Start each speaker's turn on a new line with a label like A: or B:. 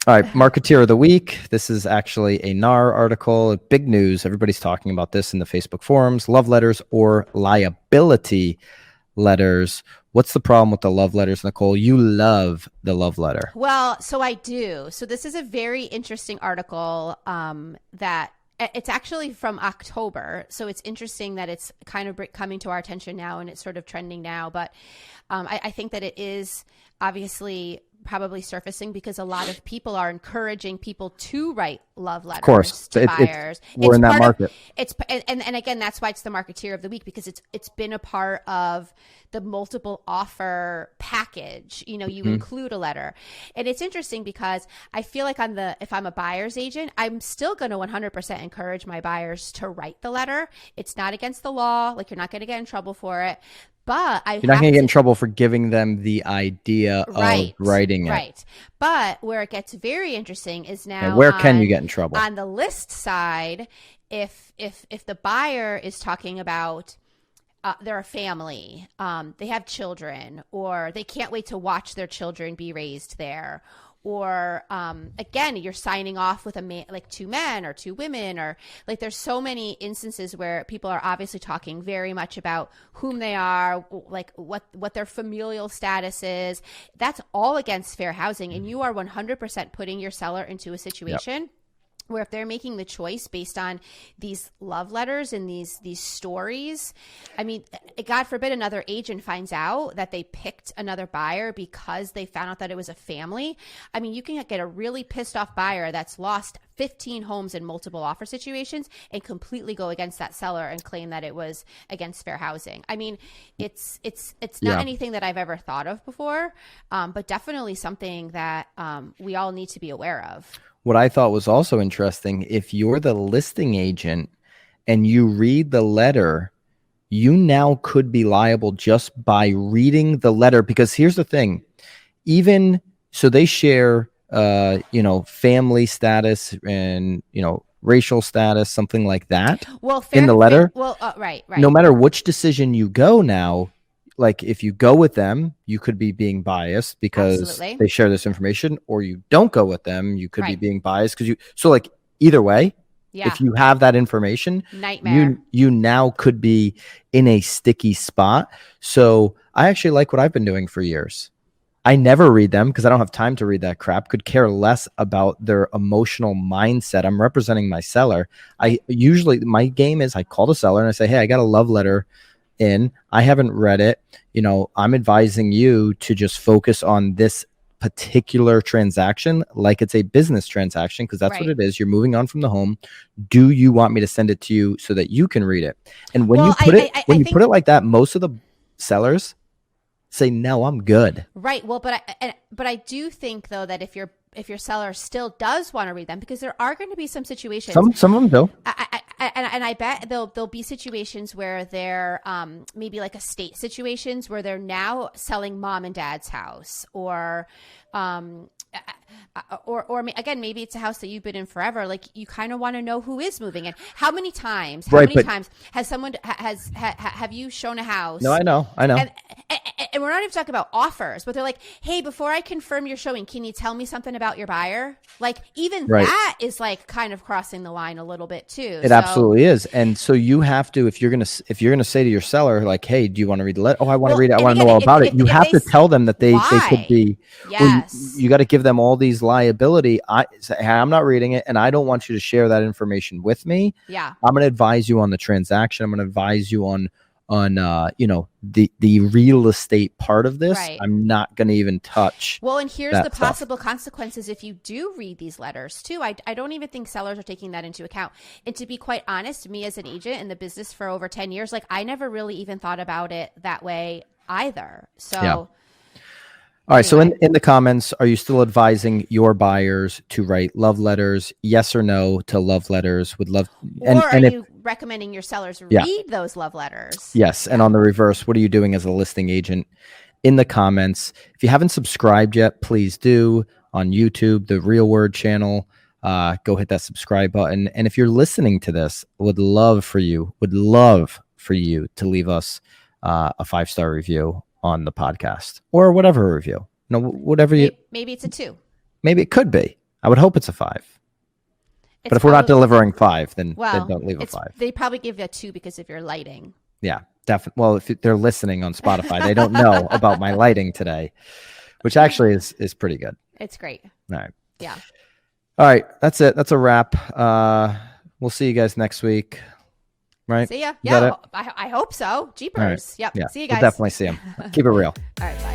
A: All right, Marketeer of the Week. This is actually a NAR article. Big news. Everybody's talking about this in the Facebook forums. Love letters or liability letters. What's the problem with the love letters, Nicole? You love the love letter.
B: Well, so I do. So this is a very interesting article that it's actually from October. So it's interesting that it's kind of coming to our attention now and it's sort of trending now. But I think that it is obviously probably surfacing because a lot of people are encouraging people to write love letters to buyers.
A: We're in that market.
B: And again, that's why it's the Marketeer of the Week, because it's been a part of the multiple offer package. You know, you include a letter. And it's interesting because I feel like if I'm a buyer's agent, I'm still going to 100% encourage my buyers to write the letter. It's not against the law. Like, you're not going to get in trouble for it. But you're
A: not going to get in trouble for giving them the idea of writing it.
B: Right. But where it gets very interesting is now
A: where can you get in trouble?
B: On the list side, if the buyer is talking about they're a family, they have children, or they can't wait to watch their children be raised there. Or again, you're signing off with like two men or two women, or like there's so many instances where people are obviously talking very much about whom they are, like what their familial status is. That's all against fair housing, and you are 100% putting your seller into a situation where if they're making the choice based on these love letters and these stories, I mean, God forbid another agent finds out that they picked another buyer because they found out that it was a family. I mean, you can get a really pissed off buyer that's lost 15 homes in multiple offer situations and completely go against that seller and claim that it was against fair housing. I mean, it's not anything that I've ever thought of before, but definitely something that we all need to be aware of.
A: What I thought was also interesting, if you're the listing agent and you read the letter, you now could be liable just by reading the letter. Because here's the thing, even so they share, family status and, racial status, something like that in the letter.
B: Right.
A: No matter which decision you go now, like if you go with them, you could be being biased because they share this information, or you don't go with them, you could be being biased because like either way, if you have that information,
B: nightmare.
A: You now could be in a sticky spot. So I actually like what I've been doing for years. I never read them because I don't have time to read that crap. Could care less about their emotional mindset. I'm representing my seller. My game is I call the seller and I say, hey, I got a love letter in. I haven't read it. I'm advising you to just focus on this particular transaction like it's a business transaction, because that's what it is. You're moving on from the home. Do you want me to send it to you so that you can read it? And when you put it like that, most of the sellers say, no, I'm good.
B: Right. Well, but I do think though that if your seller still does want to read them, because there are going to be some situations.
A: Some of them do.
B: And I bet there'll be situations where they're maybe like estate situations where they're now selling mom and dad's house, or again, maybe it's a house that you've been in forever. Like, you kind of want to know who is moving in. How many times has someone have you shown a house?
A: No, I know.
B: And we're not even talking about offers, but they're like, hey, before I confirm your showing, can you tell me something about your buyer? Like, even that is like kind of crossing the line a little bit too.
A: It absolutely is. And so you have to, if you're gonna say to your seller, like, hey, do you want to read the letter? Oh, I want to read it. I want to know all about it. You have to tell them that they could be.
B: Yes.
A: You got to give them all these liability. I'm not reading it, and I don't want you to share that information with me.
B: Yeah.
A: I'm going to advise you on the transaction. I'm going to advise you on the real estate part of this.
B: Right.
A: I'm not going to even touch.
B: Well, and here's the possible consequences if you do read these letters too. I don't even think sellers are taking that into account. And to be quite honest, me as an agent in the business for over 10 years, like, I never really even thought about it that way either. So
A: yeah. All right. So in the comments, are you still advising your buyers to write love letters? Yes or no to love letters? Would love.
B: Are you recommending your sellers read those love letters?
A: Yes. And on the reverse, what are you doing as a listing agent? In the comments, if you haven't subscribed yet, please do. On YouTube, the Real Word channel, go hit that subscribe button. And if you're listening to this, would love for you to leave us a 5-star review on the podcast, or whatever review, whatever you.
B: Maybe it's a 2.
A: Maybe it could be. I would hope it's a 5.
B: It's
A: But if we're not
B: probably-
A: delivering 5, then
B: well,
A: don't leave a 5.
B: They probably give you a 2 because of your lighting.
A: Yeah, definitely. Well, if they're listening on Spotify, they don't know about my lighting today, which actually is pretty good.
B: It's great.
A: All right.
B: Yeah.
A: All right. That's it. That's a wrap. We'll see you guys next week. Right?
B: See ya.
A: Is that
B: Yeah.
A: it?
B: I hope so. Jeepers.
A: All right.
B: Yep.
A: Yeah.
B: See you
A: We'll
B: guys.
A: definitely see them. Keep it real.
B: All right. Bye.